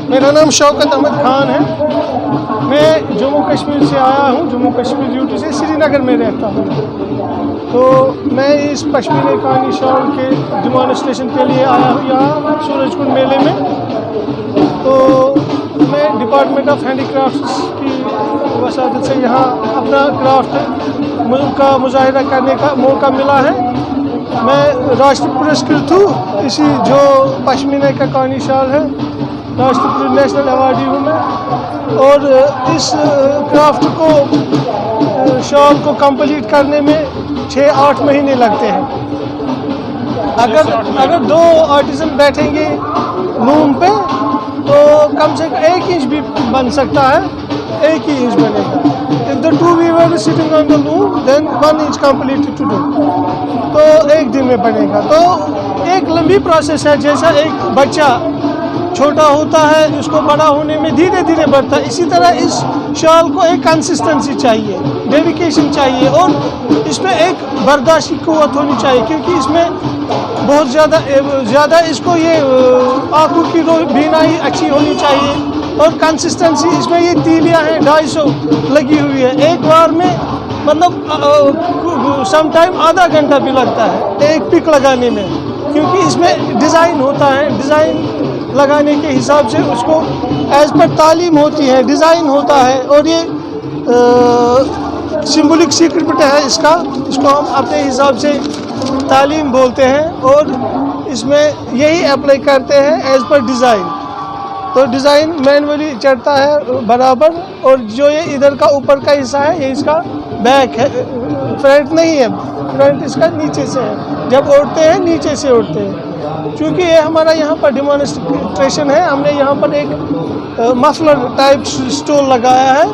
मेरा नाम शौकत अहमद खान है। मैं जम्मू कश्मीर से आया हूँ, जम्मू कश्मीर ड्यूटी से श्रीनगर में रहता हूँ। तो मैं इस पश्मीना कानी शॉल के डिमॉन्स्ट्रेशन के लिए आया हूँ यहाँ सूरजकुंड मेले में। तो मैं डिपार्टमेंट ऑफ हैंडीक्राफ्ट्स की वसादत से यहाँ अपना क्राफ्ट का मुजाहिरा करने का मौका मिला है। मैं राष्ट्रीय पुरस्कृत हूँ, इसी जो पश्मीना का कानी शॉल है राष्ट्रीय नेशनल अवार्डी हूँ मैं। और इस क्राफ्ट को शॉल को कंप्लीट करने में 6-8 महीने लगते हैं। अगर 2 आर्टिसन बैठेंगे लूम पे तो कम से कम 1 इंच भी बन सकता है, 1 ही इंच बनेगा। If the 2 weaver is sitting on the loom, then 1 inch completed to do. तो 1 दिन में बनेगा। तो एक लंबी प्रोसेस है, जैसा एक बच्चा छोटा होता है उसको बड़ा होने में धीरे धीरे बढ़ता है, इसी तरह इस शॉल को एक कंसिस्टेंसी चाहिए, डेडिकेशन चाहिए और इसमें एक बर्दाश्त की क़ुव्वत होनी चाहिए, क्योंकि इसमें बहुत ज़्यादा इसको ये आँखों की बीनाई अच्छी होनी चाहिए। और कंसिस्टेंसी इसमें ये तीलियाँ हैं 250 लगी हुई है, एक बार में मतलब सम टाइम आधा घंटा भी लगता है एक पिक लगाने में, क्योंकि इसमें डिज़ाइन होता है। डिज़ाइन लगाने के हिसाब से उसको एज पर तालीम होती है, डिज़ाइन होता है। और ये सिंबॉलिक सीक्रेट है इसको हम अपने हिसाब से तालीम बोलते हैं और इसमें यही अप्लाई करते हैं एज पर डिज़ाइन। तो डिज़ाइन मैनुअली चढ़ता है बराबर, और जो ये इधर का ऊपर का हिस्सा है ये इसका बैक है, फ्रंट नहीं है, फ्रंट इसका नीचे से है। जब ओढ़ते हैं नीचे से ओढ़ते हैं। चूँकि ये हमारा यहाँ पर डिमॉन्स्ट्रेशन है, हमने यहाँ पर एक मफलर टाइप स्टॉल लगाया है,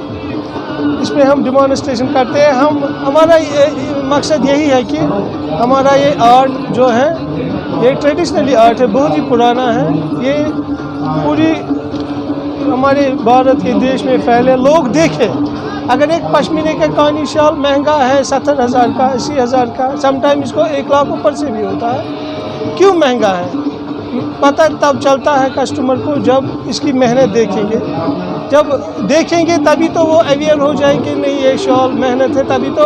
इसमें हम डिमॉन्स्ट्रेशन करते हैं। हमारा मकसद यही है कि हमारा ये आर्ट जो है ये ट्रेडिशनली आर्ट है, बहुत ही पुराना है। ये पूरी हमारे भारत के देश में फैले, लोग देखें। अगर एक पश्मीने का कानी शॉल महंगा है 70,000 का, 80,000 का, समटाइम इसको 1 लाख ऊपर से भी होता है। क्यों महंगा है पता तब चलता है कस्टमर को जब इसकी मेहनत देखेंगे। जब देखेंगे तभी तो वो अवेयर हो जाएंगे, नहीं ये शॉल मेहनत है, तभी तो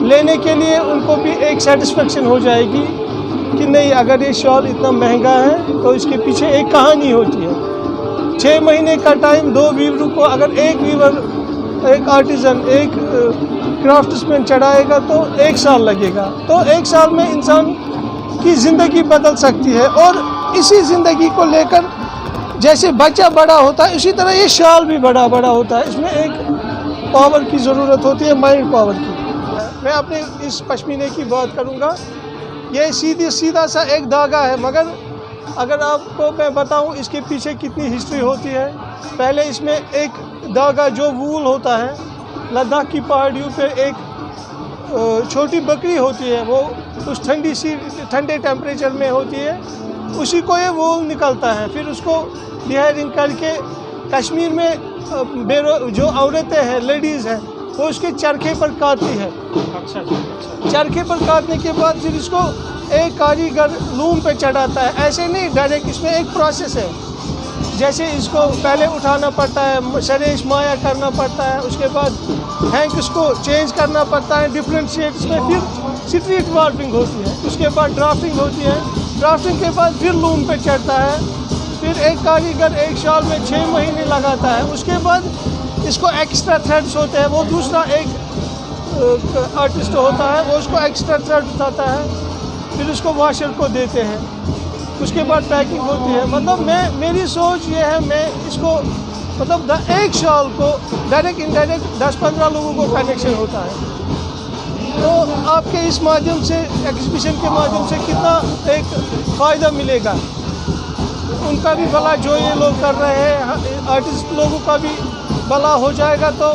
लेने के लिए उनको भी एक सेटिस्फेक्शन हो जाएगी कि नहीं, अगर ये शॉल इतना महंगा है तो इसके पीछे एक कहानी होती है। 6 महीने का टाइम 2 वीवर को, अगर एक वीवर, एक आर्टिज़न, एक क्राफ्ट्समैन चढ़ाएगा तो 1 साल लगेगा। तो 1 साल में इंसान की ज़िंदगी बदल सकती है। और इसी ज़िंदगी को लेकर जैसे बच्चा बड़ा होता है उसी तरह ये शॉल भी बड़ा होता है। इसमें एक पावर की ज़रूरत होती है, माइंड पावर की। मैं अपने इस पश्मीने की बात करूँगा। ये सीधा सा एक धागा है, मगर अगर आपको मैं बताऊँ इसके पीछे कितनी हिस्ट्री होती है। पहले इसमें एक धागा जो वूल होता है, लद्दाख की पहाड़ियों पे एक छोटी बकरी होती है, वो उस ठंडे टेम्परेचर में होती है, उसी को ये वूल निकलता है। फिर उसको डिहायरिंग करके कश्मीर में जो औरतें हैं, लेडीज़ हैं, वो उसके चरखे पर काटती है। अच्छा। चरखे पर काटने के बाद फिर इसको एक कारीगर लूम पे चढ़ाता है। ऐसे नहीं डायरेक्ट, इसमें एक प्रोसेस है। जैसे इसको पहले उठाना पड़ता है, शरेश माया करना पड़ता है, उसके बाद हैंक्स को चेंज करना पड़ता है डिफरेंट शेड्स में, फिर स्ट्रीट वार्पिंग होती है, उसके बाद ड्राफ्टिंग होती है, ड्राफ्टिंग के बाद फिर लूम पे चढ़ता है। फिर एक कारीगर एक शॉल में 6 महीने लगाता है। उसके बाद इसको एक्स्ट्रा थ्रेड्स होते हैं, वो दूसरा एक आर्टिस्ट होता है, वो उसको एक्स्ट्रा थ्रेड उठाता है, फिर उसको वॉशर को देते हैं, उसके बाद पैकिंग होती है। मतलब मेरी सोच ये है, मैं इसको मतलब एक शॉल को डायरेक्ट इनडायरेक्ट 10-15 लोगों को कनेक्शन होता है। तो आपके इस माध्यम से, एग्जीबिशन के माध्यम से कितना एक फ़ायदा मिलेगा, उनका भी भला जो ये लोग कर रहे हैं, आर्टिस्ट लोगों का भी भला हो जाएगा। तो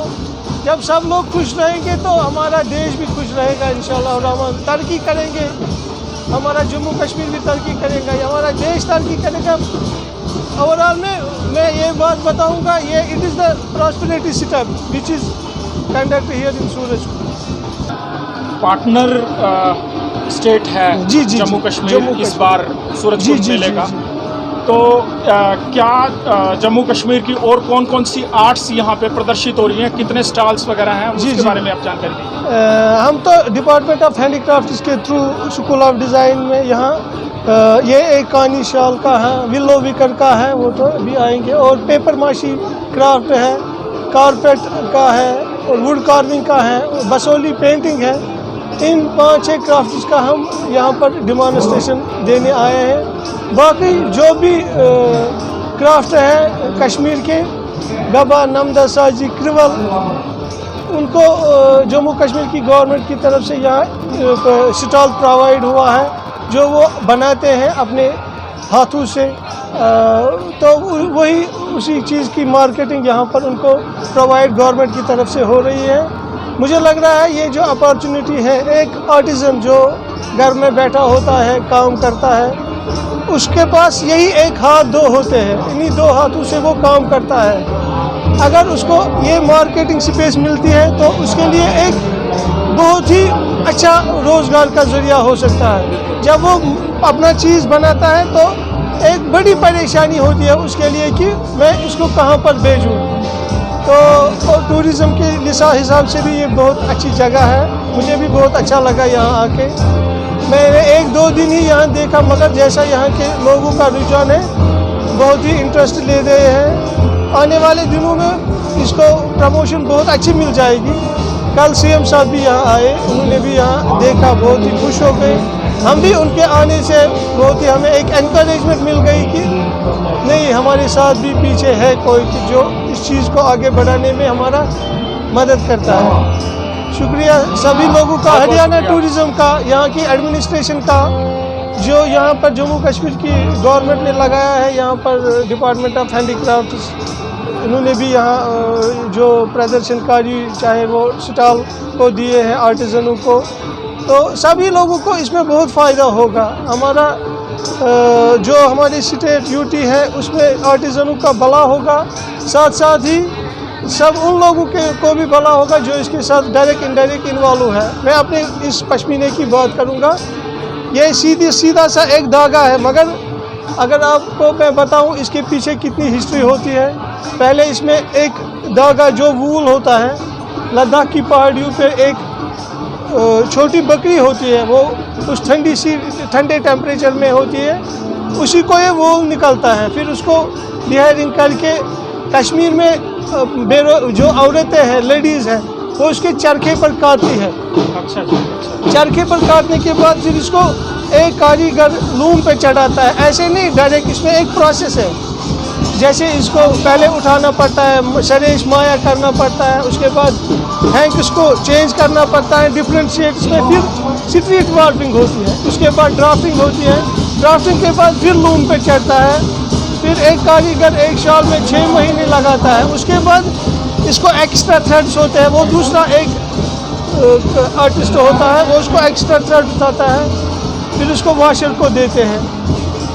जब सब लोग खुश रहेंगे तो हमारा देश भी खुश रहेगा इंशाअल्लाह रहमान। तरक्की करेंगे, हमारा जम्मू कश्मीर भी तरक्की करेगा, हमारा देश तरक्की करेगा। ओवरऑल में मैं ये बात बताऊंगा, ये it is the prosperity setup which is conduct here in Surajkund. Partner state है जी जम्मू कश्मीर इस बार सूरजकुंड मेले का। تو کیا جموں کشمیر کی اور کون کون سی آرٹس یہاں پہ پردرشت ہو رہی ہیں, کتنے سٹالز وغیرہ ہیں, اس کے بارے میں آپ جانکاری دیجیے. ہم تو ڈپارٹمنٹ آف ہینڈی کرافٹس کے تھرو اسکول آف ڈیزائن میں یہاں یہ ایک کانی شال کا ہے, ولو وکر کا ہے, وہ تو بھی آئیں گے, اور پیپر ماشی کرافٹ ہے, کارپیٹ کا ہے, اور ووڈ کارونگ کا ہے, بسولی پینٹنگ ہے. ان 5-6 کرافٹس کا ہم یہاں پر ڈیمانسٹریشن دینے آئے ہیں. باقی جو بھی کرافٹ ہے کشمیر کے, گبا, نمدہ سازی, کرول, ان کو جموں کشمیر کی گورنمنٹ کی طرف سے یہاں اسٹال پرووائڈ ہوا ہے جو وہ بناتے ہیں اپنے ہاتھوں سے. تو وہی اسی چیز کی مارکیٹنگ یہاں پر ان کو پرووائڈ گورنمنٹ کی طرف سے ہو رہی ہے. مجھے لگ رہا ہے یہ جو اپارچونیٹی ہے, ایک آرٹیزن جو گھر میں بیٹھا ہوتا ہے, کام کرتا ہے, اس کے پاس یہی ایک ہاتھ دو ہوتے ہیں, انہی 2 ہاتھوں سے وہ کام کرتا ہے. اگر اس کو یہ مارکیٹنگ سپیس ملتی ہے تو اس کے لیے ایک بہت ہی اچھا روزگار کا ذریعہ ہو سکتا ہے. جب وہ اپنا چیز بناتا ہے تو ایک بڑی پریشانی ہوتی ہے اس کے لیے کہ میں اس کو کہاں پر بھیجوں. تو ٹورزم کے حساب سے بھی یہ بہت اچھی جگہ ہے. مجھے بھی بہت اچھا لگا یہاں آ کے. میں نے 1-2 دن ہی یہاں دیکھا, مگر جیسا یہاں کے لوگوں کا رجحان ہے بہت ہی انٹرسٹ لے رہے ہیں. آنے والے دنوں میں اس کو پروموشن بہت اچھی مل جائے گی. کل سی ایم صاحب بھی یہاں آئے, انہوں نے بھی یہاں دیکھا, بہت ہی خوش ہو گئے. ہم بھی ان کے آنے سے بہت ہی ہمیں ایک انکریجمنٹ مل گئی کہ نہیں, ہمارے ساتھ بھی پیچھے ہے کوئی کہ جو اس چیز کو آگے بڑھانے میں ہمارا مدد کرتا ہے. شکریہ سبھی لوگوں کا, ہریانہ ٹورزم کا, یہاں کی ایڈمنسٹریشن کا, جو یہاں پر جموں کشمیر کی گورنمنٹ نے لگایا ہے. یہاں پر ڈپارٹمنٹ آف ہینڈی کرافٹس, انہوں نے بھی یہاں جو پردرشن کاری چاہے وہ اسٹال کو دیے ہیں آرٹیزنوں کو, تو سبھی لوگوں کو اس میں بہت فائدہ ہوگا. ہمارا جو ہماری اسٹیٹ یوٹی ہے اس میں آرٹیزنوں کا بھلا ہوگا, ساتھ ساتھ ہی سب ان لوگوں کو بھی بھلا ہوگا جو اس کے ساتھ ڈائریکٹ انڈائریکٹ انوالو ہے. میں اپنے اس پشمینے کی بات کروں گا. یہ سیدھا سا ایک دھاگا ہے, مگر اگر آپ کو میں بتاؤں اس کے پیچھے کتنی ہسٹری ہوتی ہے. پہلے اس میں ایک دھاگا جو وول ہوتا ہے, لداخ کی پہاڑیوں پہ ایک چھوٹی بکری ہوتی ہے, وہ اس ٹھنڈے ٹیمپریچر میں ہوتی ہے, اسی کو یہ وول نکلتا ہے. پھر اس کو ڈیہائرنگ کر کے کشمیر میں جو عورتیں ہیں, لیڈیز ہیں, وہ اس کے چرخے پر کاٹتی ہے. چرخے پر کاٹنے کے بعد پھر اس کو ایک کاریگر لوم پہ چڑھاتا ہے. ایسے نہیں ڈائریکٹ, اس میں ایک پروسیس ہے. جیسے اس کو پہلے اٹھانا پڑتا ہے, شریش مایا کرنا پڑتا ہے, اس کے بعد ہینک اس کو چینج کرنا پڑتا ہے ڈفرینٹ شیڈس میں, پھر اسٹریٹ وارپنگ ہوتی ہے, اس کے بعد ڈرافٹنگ ہوتی ہے, ڈرافٹنگ کے بعد پھر لوم پہ چڑھتا ہے. پھر ایک کاریگر ایک شال میں 6 مہینے لگاتا ہے. اس کے بعد اس کو ایکسٹرا تھریڈس ہوتے ہیں, وہ دوسرا ایک آرٹسٹ ہوتا ہے, وہ اس کو ایکسٹرا تھریڈ اٹھاتا ہے, پھر اس کو واشر کو دیتے ہیں.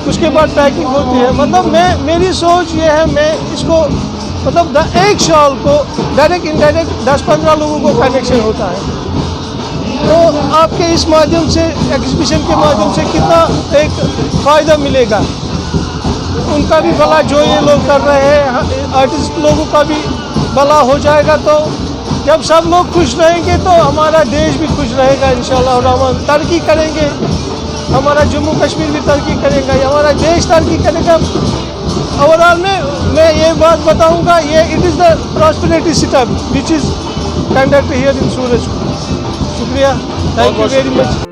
اس کے بعد پیکنگ ہوتی ہے. مطلب میری سوچ یہ ہے, میں اس کو مطلب ایک شال کو ڈائریکٹ انڈائریکٹ 10-15 لوگوں کو کنیکشن ہوتا ہے. تو آپ کے اس مادھیم سے, ایگزیبیشن کے مادھیم سے کتنا ایک فائدہ ملے گا. ان کا بھی بھلا جو یہ لوگ کر رہے ہیں, آرٹسٹ لوگوں کا بھی بھلا ہو جائے گا. تو جب سب لوگ خوش رہیں گے تو ہمارا دیش بھی خوش رہے گا انشاءاللہ الرحمن. ترقی کریں گے, ہمارا جموں کشمیر بھی ترقی کرے گا, ہمارا دیش ترقی کرے گا. اوور آل میں یہ بات بتاؤں گا, یہ it is the prosperity setup which is conducted here in Suraj. شکریہ, تھینک یو ویری مچ.